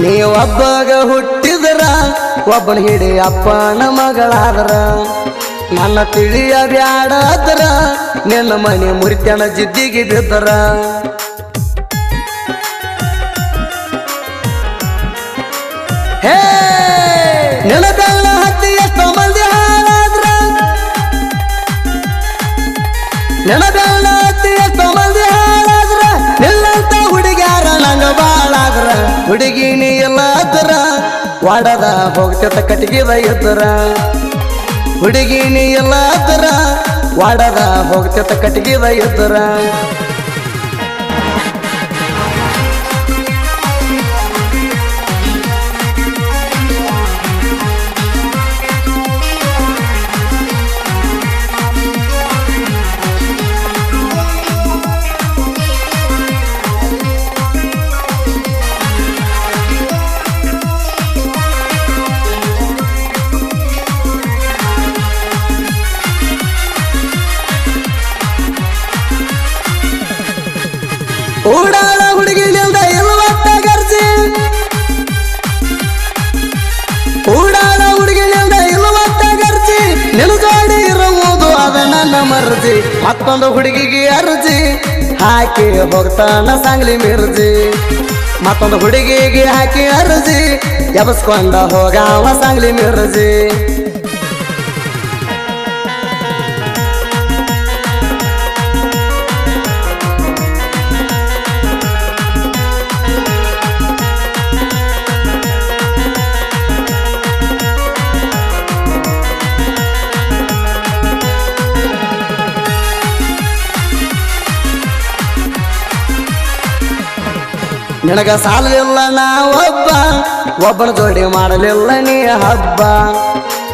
ನೀವೊಬ್ಬಗ ಹುಟ್ಟಿದ್ರ ಒಬ್ಬನ ಹಿಡಿ ಅಪ್ಪನ ಮಗಳಾದ್ರ ನನ್ನ ತಿಳಿಯ ಬ್ಯಾಡದ್ರ ನಿನ್ನ ಮನೆ ಮುರಿತನ ಜಿದ್ದಿಗೆ ಬಿದ್ದರ ಹೇ ನಿನ್ನ ಬೆಳ್ಳ ಹತ್ತಿ ಎಷ್ಟೋ ಮಂದಿ ಹಾಳಾದ್ರ ನಿನ್ನ ಬೆಳ್ಳ ಹತ್ತಿ ಎಷ್ಟೋ ಮಂದಿ ಹಾಳಾದ್ರ ನಿನ್ನಂತ ಹುಡುಗ್ಯಾರ ನಂಗ ಬಾಳಾದ್ರ ಹುಡುಗಿ ನೀ ಎಲ್ಲಾದ್ರ ವಾಡದ ಹೋಗ್ತಿತ್ತ ಕಟ್ಟಿಗೆದ ಇದ್ರ ಹುಡುಗಿ ನೀ ಎಲ್ಲಾದ್ರ ವಾಡದ ಹೋಗ್ತಿತ್ತ ಕಟ್ಟಿಗೆದ ಇದ್ರ ಊಡಾಳ ಹುಡುಗಿಲಿಂದ ಇಲ್ವತ್ತ ಗರ್ಜಿ ಊಡಾಳ ಹುಡುಗಿಲಿಂದ ಇಲ್ವತ್ತ ಗರ್ಜಿ ನಿಲ್ ಜೋಡಿ ಇರುವುದು ಅದ ನನ್ನ ಮರ್ಜಿ ಮತ್ತೊಂದು ಹುಡುಗಿಗೆ ಅರ್ಜಿ ಹಾಕಿ ಹೋಗ್ತಾನ ಸಾಂಗ್ಲಿ ಮಿರ್ಜಿ ಮತ್ತೊಂದು ಹುಡುಗಿಗೆ ಹಾಕಿ ಅರ್ಜಿ ಎಬಸ್ಕೊಂಡ ಹೋಗಾವ ಸಾಂಗ್ಲಿ ಮಿರ್ಜಿ ನಿನಗ ಸಾಲಲಿಲ್ಲ ನಾ ಒಬ್ಬನ ಜೋಡಿ ಮಾಡಲಿಲ್ಲ ನೀ ಹಬ್ಬ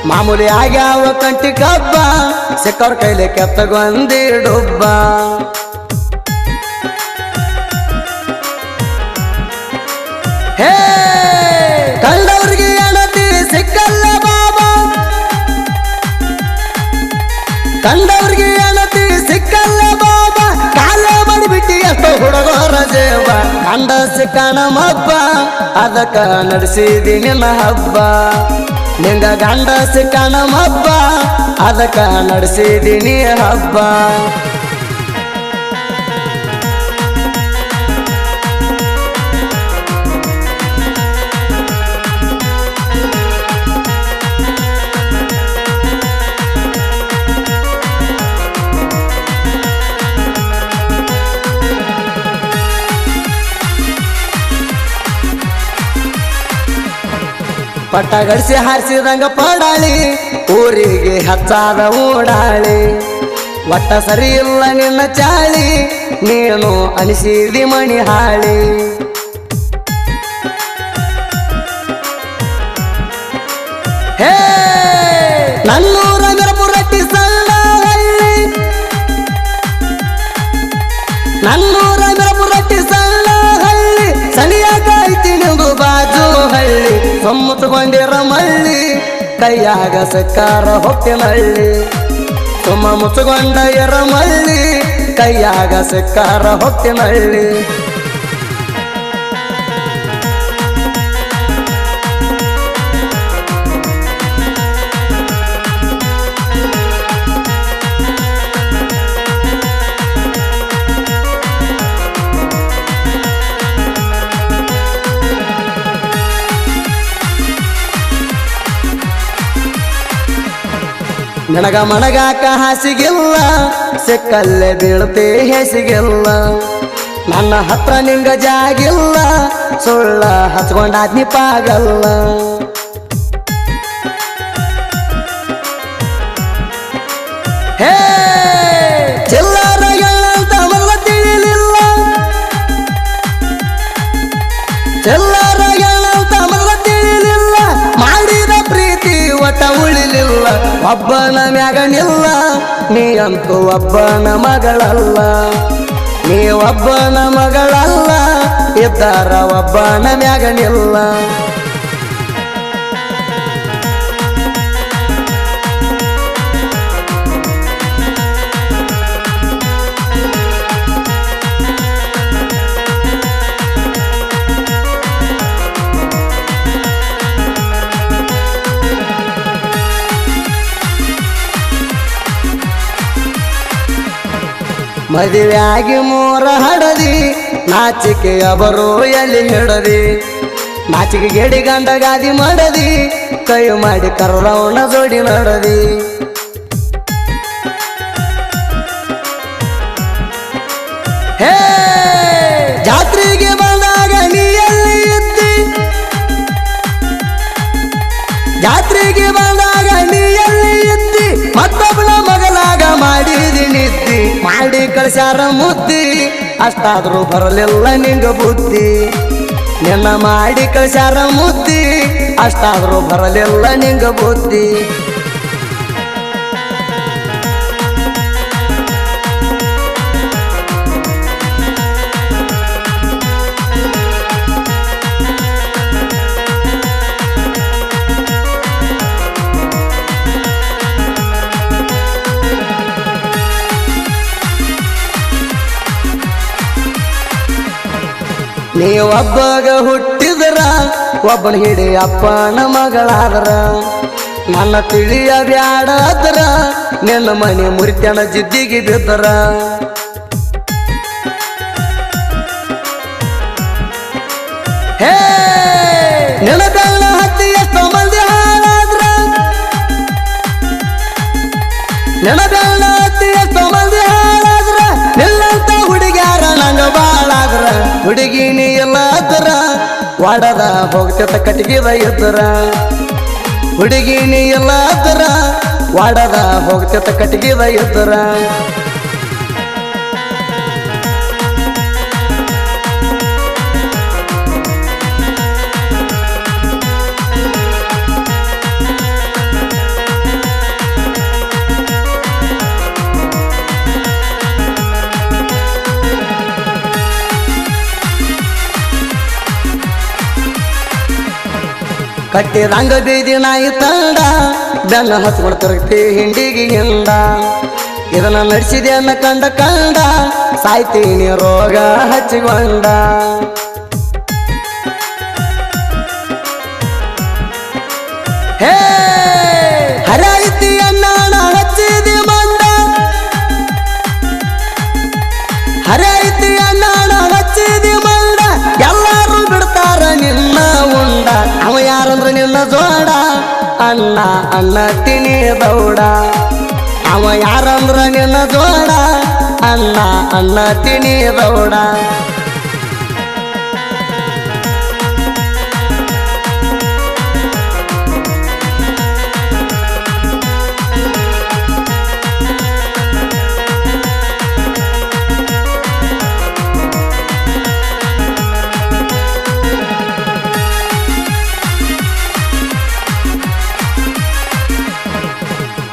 ಮಾಮೂಲಿ ಆಗ್ಯಾವ ಕಂಟಿ ಕಬ್ಬ ಸಿಕ್ಕವ್ರ ಕೈಲಿ ಕೆತ್ತಗೊಂದಿ ಡುಬ್ಬ ಹೇ ಕಂಡವ್ರಿಗೆ ಅಣತಿ ಸಿಕ್ಕಲ್ಲ ಬಾಬಾ ಕಂಡವ್ರಿಗೆ ಅಣತಿ ಸಿಕ್ಕಲ್ಲ ಬಾಬಾ ಕಾಲ ಮಾಡಿಬಿಟ್ಟಿ ಎಷ್ಟೋ ಹುಡುಗರ ಜೇವ ಗಂಡ ಸಿಕ್ಕಣ ಮಬ್ಬ ಅದಕ್ಕ ನಡೆಸಿದಿ ನಿನ್ನ ಹಬ್ಬ ನಿಂಗ ಗಂಡ ಸಿಕ್ಕಣ ಮಬ್ಬ ಅದಕ್ಕ ನಡೆಸಿದಿ ನೀ ಹಬ್ಬ ಪಟ್ಟ ಗಡಿಸಿ ಹಾರಿಸಿದಂಗ ಪಡಾಳಿ ಊರಿಗೆ ಹಚ್ಚಾದ ಓಡಾಳಿ ಒಟ್ಟ ಸರಿ ಇಲ್ಲ ನಿನ್ನ ಚಾಳಿ ನೀನು ಅನಿಸಿದಿ ಮಣಿ ಹಾಳಿ ಹೇ ನನ್ನೂರ ಮಿರಪುರಟ್ಟಿ ಸಣ್ಣ ಹಳ್ಳಿ ನನ್ನೂರ ಮಿರಪುರಟ್ಟಿ ಸಣ್ಣ ಹಳ್ಳಿ ಸನಿಯಾಗೈತಿ ನಿಂದು ಬಾಜು ಹಳ್ಳಿ ಮುತ್ತುಕೊಂಡಿರ ಮಳ್ಳಿ ಕೈಯಾಗ ಸಕ್ಕಾರ ಹೊಟ್ಟಿನಳ್ಳಿ ಸುಮ್ಮ ಮುಚ್ಚುಕೊಂಡ ಎರ ಮಳ್ಳಿ ಕೈಯಾಗ ಸಕ್ಕಾರ ಹೊಟ್ಟಿನಳ್ಳಿ ನನಗ ಮಣಗಾಕ ಹಾಸಿಗಿಲ್ಲ ಸಿಕ್ಕಲ್ಲೇ ಬೀಳ್ತೆ ಹೆಸಿಗಿಲ್ಲ ನನ್ನ ಹತ್ರ ನಿಂಗ ಜಾಗಿಲ್ಲ ಸುಳ್ಳ ಹಚ್ಕೊಂಡಾದ್ನಿ ಪಾಗಲ್ಲ ಹೇ ಚಿಲ್ಲರಗಳಂತ ಮೊದಲ ತಿಳಿಲಿಲ್ಲ ಚಿಲ್ಲರಗಳಂತ ಮೊದಲ ತಿಳಿಲಿಲ್ಲ ಮಾಡಿದ ಪ್ರೀತಿ ಒಟ್ಟ ಉಳಿಲಿಲ್ಲ ಒಬ್ಬನ ಮ್ಯಾಗನಿಲ್ಲ ನೀ ಅಂತೂ ಒಬ್ಬನ ಮಗಳಲ್ಲ ನೀ ಒಬ್ಬನ ಮಗಳಲ್ಲ ಇದ್ದಾರ ಒಬ್ಬನ ಮ್ಯಾಗನಿಲ್ಲ ಮದುವೆಯಾಗಿ ಮೂರ ಹಡದಿ ನಾಚಿಕೆಯ ಬರೋ ಎಲ್ಲಿ ಹಿಡದಿ ನಾಚಿಕೆ ಗೆಡಿ ಗಂಡ ಗಾದಿ ಮಾಡದಿ ಕೈ ಮಾಡಿ ಕರ್ರವನ ಜೋಡಿ ನಡದಿ ಹೇ ಜಾತ್ರೆಗೆ ಬಂದಾಗ ನೀ ಎಲ್ಲಿ ಇದ್ದಿ ಜಾತ್ರೆಗೆ ಬಂದಾಗ ನೀ ಎಲ್ಲಿ ಇದ್ದಿ ಮತ್ತೊಬ್ಬಳ ಮಗಲಾಗ ಮಾಡಿದಿ ನಿದ್ದಿ ಮಾಡಿ ಕಳ್ಸ್ಯಾರ ಮುದ್ದಿ ಅಷ್ಟಾದ್ರೂ ಬರಲಿಲ್ಲ ನಿಂಗ ಬುದ್ಧಿ ನಿನ್ನ ಮಾಡಿ ಕಳ್ಸ್ಯಾರ ಮುದ್ದಿ ಅಷ್ಟಾದ್ರೂ ಬರಲಿಲ್ಲ ನಿಂಗ ಬುದ್ಧಿ ನೀವೊಬ್ಬಗ ಹುಟ್ಟಿದ್ರ ಒಬ್ಬನ ಹಿಡಿ ಅಪ್ಪನ ಮಗಳಾದ್ರ ನನ್ನ ತಿಳಿಯ ಬ್ಯಾಡದ್ರ ನಿನ್ನ ಮನೆ ಮುರಿತನ ಜಿದ್ದಿಗೆ ಬಿದ್ದರ ಹೇ ನಿನ್ನ ಬೆಳ್ಳ ಹತ್ತಿ ಎಷ್ಟೋ ಮಂದಿ ಹಾಳಾದ್ರ ನಿನ್ನ ಬೆಳ್ಳ ಹತ್ತಿ ಎಷ್ಟೋ ಮಂದಿ ಹಾಳಾದ್ರ ನಿನ್ನಂತ ಹುಡುಗ್ಯಾರ ನಂಗ ಬಾಳಾದ್ರ ಹುಡುಗಿ ನೀ ಎಲ್ಲಾದ್ರ ವಾಡದ ಹೋಗ್ತಿತ್ತ ಕಟ್ಟಿಗೆದ ಇದ್ದರ ಹುಡುಗಿ ನೀ ಎಲ್ಲಾದ್ರ ವಾಡದ ಹೋಗ್ತಿತ್ತ ಕಟ್ಟಿಗೆದ ಇದ್ದರ ಕಟ್ಟಿ ರಂಗ ಬೀದಿ ನಾಯಿ ತಂಡ ಬೆನ್ನ ಹತ್ಕೊಂಡು ತಿರುಗ್ತಿ ಹಿಂಡಿಗೆ ಹಿಂಡ ಇದನ್ನ ನಡೆಸಿದೆ ಅನ್ನ ಕಂಡ ಕಂಡ ಸಾಯ್ತೀನಿ ರೋಗ ಹಚ್ಚಿಕೊಂಡ ಹೇ ಹರಾಯಿತಿ ಅನ್ನಾಣ ಹಚ್ಚಿದಿ ಮಂಡ ಹರಾಯಿತಿ ಅನ್ನಾಣ ಹಚ್ಚಿದಿ ಮಂಡ ಎಲ್ಲಾರು ಬಿಡ್ತಾರ ನಿನ್ನ ಉಂಡ ಅವ ಯಾರಂದ್ರ ನಿನ್ನ ಜೋಡ ಅಣ್ಣ ಅಣ್ಣ ತಿನಿ ದೌಡ ಅವ ಯಾರಂದ್ರ ನಿನ್ನ ಜೋಡ ಅಣ್ಣ ಅಣ್ಣ ತಿನಿ ದೌಡ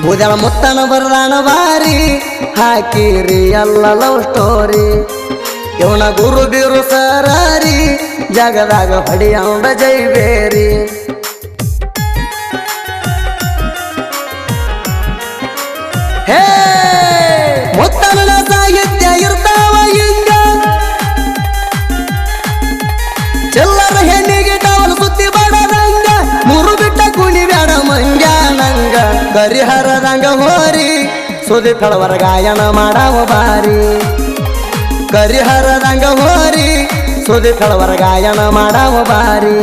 ಬೂದ್ಯಾಳ ಮುತ್ತನ ಬರದಾನ ಬಾರಿ ಹಾಕಿರಿ ಎಲ್ಲ ಲವ್ ಸ್ಟೋರಿ ಇವನ ಗುರು ಬೀರು ಸರಾರಿ ಜಗದಾಗ ಹೊಡಿಯಂಡ ಜೈಬೇರಿ ಹೇ ಮುತ್ತನ ಸಾಹಿತ್ಯ ಇರ್ತಾವ ಹಿಂಗ ಚೆಲ್ಲರ ಹೆಣ್ಣಿಗೆ ಟವಲ್ ಸುತ್ತಿ ಬಡದಂಗ ಮೂರು ಬಿಟ್ಟ ಕುಣಿ ಬ್ಯಾಡ ಮಂಗ ನಂಗ ಕರಿಹರದಂಗ ಹೋರಿ ಸುದಿ ಕಳವರ ಗಾಯನ ಮಾಡವ ಬಾರಿ ಕರಿಹರದಂಗ ಹೋರಿ ಸುದಿ ಕಳವರ ಗಾಯನ ಮಾಡವ ಬಾರಿ